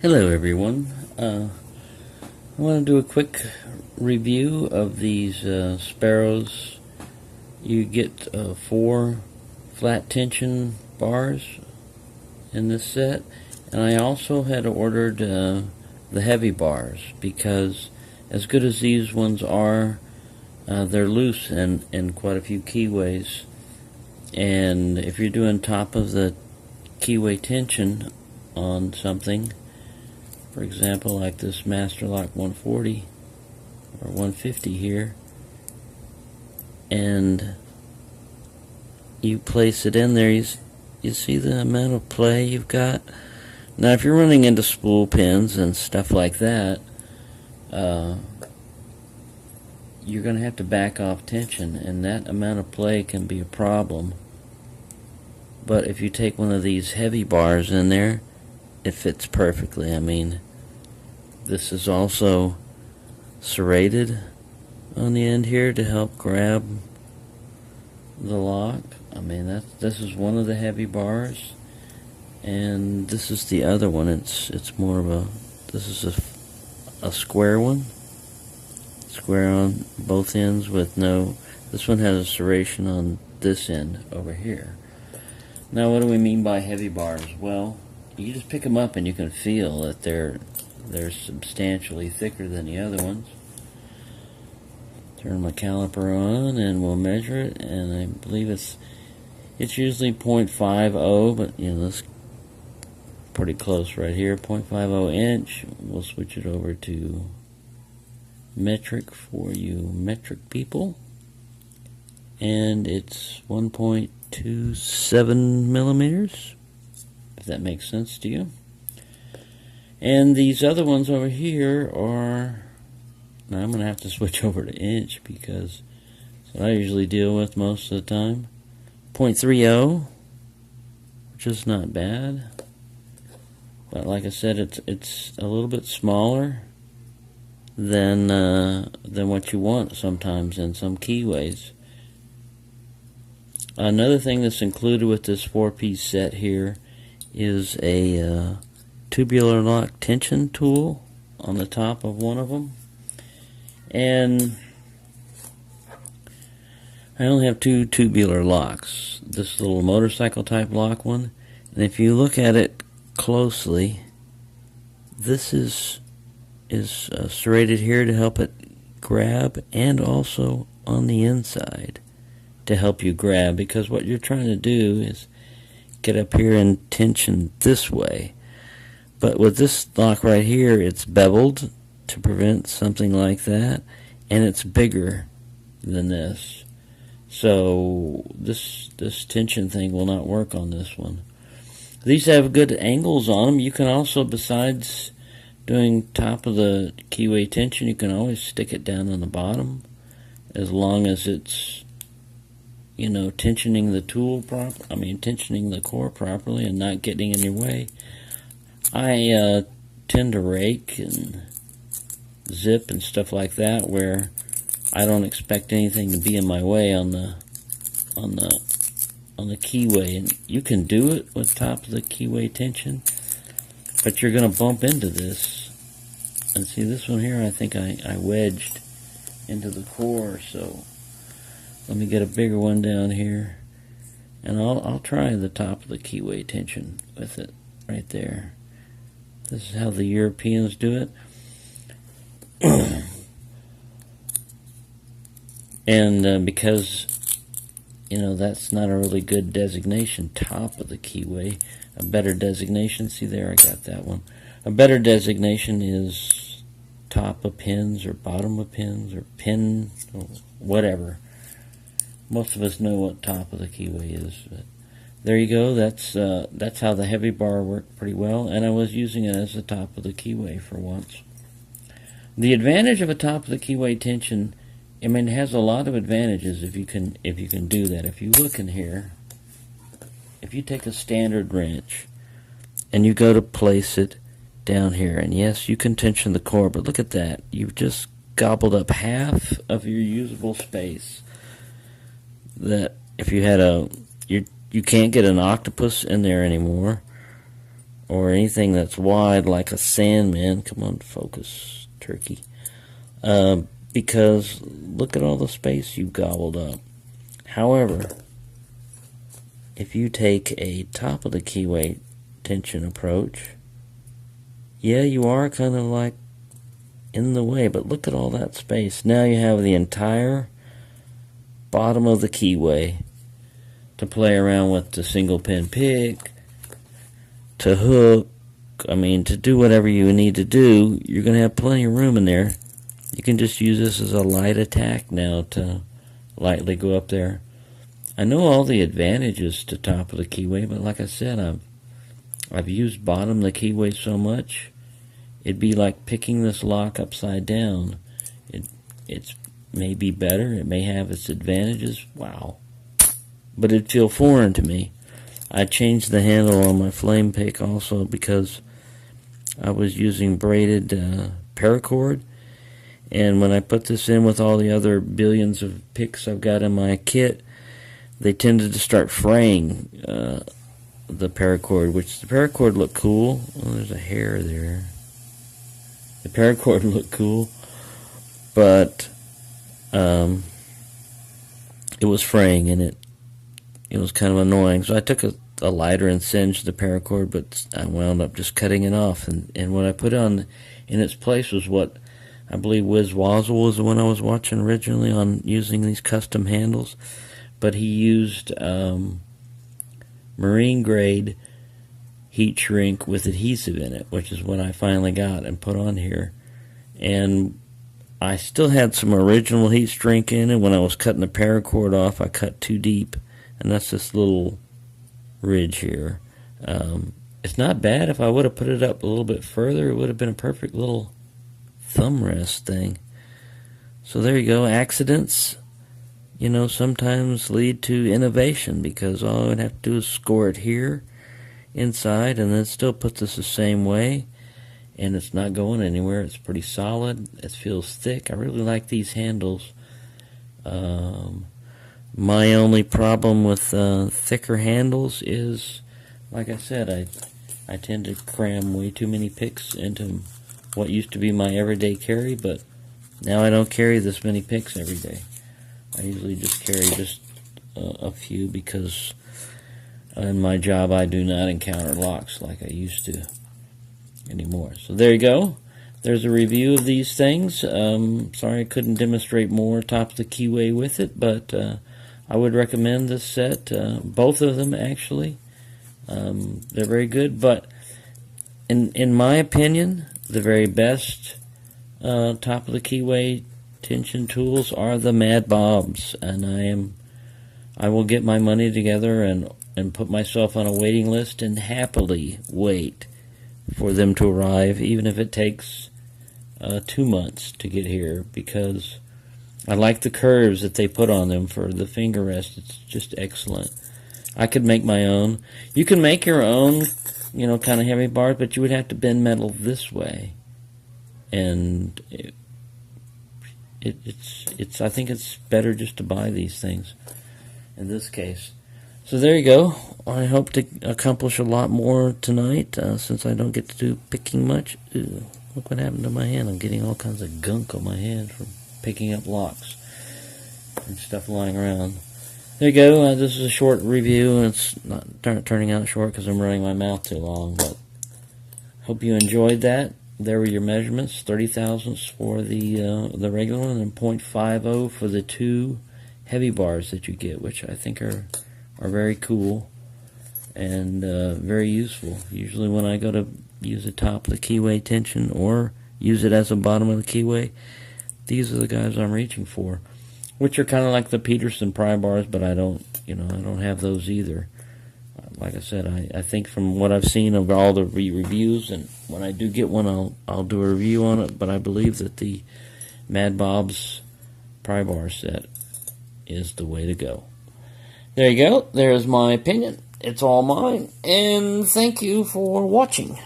Hello everyone. I want to do a quick review of these Sparrows. You get 4 flat tension bars in this set, and I also had ordered the heavy bars because as good as these ones are, they're loose in quite a few keyways, and if you're doing top of the keyway tension on something, for example, like this Master Lock 140 or 150 here, and you place it in there, you see the amount of play you've got. Now, if you're running into spool pins and stuff like that, you're going to have to back off tension, and that amount of play can be a problem. But if you take one of these heavy bars in there, it fits perfectly. I mean, this is also serrated on the end here to help grab the lock. I mean, this is one of the heavy bars, and this is the other one. It's more of a, this is a square one, square on both ends with no, this one has a serration on this end over here. Now, what do we mean by heavy bars? Well, you just pick them up and you can feel that they're substantially thicker than the other ones. Turn my caliper on and we'll measure it, and I believe it's usually 0.50, but you know, that's pretty close right here, 0.50 inch. We'll switch it over to metric for you metric people, and it's 1.27 millimeters, if that makes sense to you. And these other ones over here are, now I'm going to have to switch over to inch because that's what I usually deal with most of the time. 0.30, which is not bad. But like I said, it's a little bit smaller than what you want sometimes in some keyways. Another thing that's included with this 4-piece set here is a tubular lock tension tool on the top of one of them, and I only have 2 tubular locks, this little motorcycle type lock one, and if you look at it closely, this is serrated here to help it grab, and also on the inside to help you grab, because what you're trying to do is get up here and tension this way. But with this lock right here, it's beveled to prevent something like that, and it's bigger than this. So this tension thing will not work on this one. These have good angles on them. You can also, besides doing top of the keyway tension, you can always stick it down on the bottom, as long as it's, you know, tensioning the tool tensioning the core properly and not getting in your way. I tend to rake and zip and stuff like that, where I don't expect anything to be in my way on the keyway. And you can do it with top of the keyway tension, but you're going to bump into this. And see, this one here, I think I wedged into the core. So let me get a bigger one down here, and I'll try the top of the keyway tension with it right there. This is how the Europeans do it. And because, you know, that's not a really good designation, top of the keyway, a better designation, see there, I got that one. A better designation is top of pins or bottom of pins or pin or whatever. Most of us know what top of the keyway is, but there you go. That's how the heavy bar worked pretty well, and I was using it as the top of the keyway for once. The advantage of a top of the keyway tension, I mean, it has a lot of advantages if you can do that. If you look in here, if you take a standard wrench and you go to place it down here, and yes, you can tension the core, but look at that. You've just gobbled up half of your usable space. That if you had you can't get an octopus in there anymore, or anything that's wide like a Sandman. Come on, focus, turkey. Because look at all the space you've gobbled up. However, if you take a top of the keyway tension approach, yeah, you are kind of like in the way, but look at all that space. Now you have the entire bottom of the keyway to play around with, the single pin pick, to hook, to do whatever you need to do. You're going to have plenty of room in there. You can just use this as a light attack now to lightly go up there. I know all the advantages to top of the keyway, but like I said, I've used bottom of the keyway so much, it'd be like picking this lock upside down. It's may be better, it may have its advantages, wow, but it'd feel foreign to me. I changed the handle on my flame pick also because I was using braided paracord, and when I put this in with all the other billions of picks I've got in my kit, they tended to start fraying the paracord, which the paracord looked cool. Oh, there's a hair there. The paracord looked cool, but it was fraying, and it was kind of annoying. So I took a lighter and singed the paracord, but I wound up just cutting it off. And what I put on in its place was what I believe Wiz Wazzle was the one I was watching originally on using these custom handles. But he used marine grade heat shrink with adhesive in it, which is what I finally got and put on here. And I still had some original heat shrink in it. When I was cutting the paracord off, I cut too deep, and that's this little ridge here. It's not bad. If I would have put it up a little bit further, it would have been a perfect little thumb rest thing. So there you go. Accidents, sometimes lead to innovation, because all I would have to do is score it here inside, and then still put this the same way, and it's not going anywhere. It's pretty solid. It feels thick. I really like these handles. My only problem with thicker handles is, like I said, I tend to cram way too many picks into what used to be my everyday carry, but now I don't carry this many picks every day. I usually just carry just a few, because in my job I do not encounter locks like I used to anymore. So there you go. There's a review of these things. Sorry I couldn't demonstrate more top of the keyway with it, but I would recommend this set. Both of them, actually. They're very good, but in my opinion, the very best top of the keyway tension tools are the Mad Bobs, and I will get my money together and put myself on a waiting list and happily wait for them to arrive, even if it takes 2 months to get here, because I like the curves that they put on them for the finger rest. It's just excellent. I could make my own. You can make your own, kind of heavy bars, but you would have to bend metal this way, and it's I think it's better just to buy these things in this case. So there you go. I hope to accomplish a lot more tonight, since I don't get to do picking much. Ew, look what happened to my hand. I'm getting all kinds of gunk on my hand from picking up locks and stuff lying around. There you go. This is a short review, and it's not turning out short because I'm running my mouth too long, but hope you enjoyed that. There were your measurements: 30 thousandths for the regular one, and 0.50 for the two heavy bars that you get, which I think are very cool and very useful. Usually when I go to use the top of the keyway tension or use it as a bottom of the keyway, these are the guys I'm reaching for, which are kind of like the Peterson pry bars, but I don't have those either. Like I said, I think from what I've seen of all the reviews, and when I do get one, I'll do a review on it, but I believe that the Mad Bob's pry bar set is the way to go. There you go. There's my opinion. It's all mine. And thank you for watching.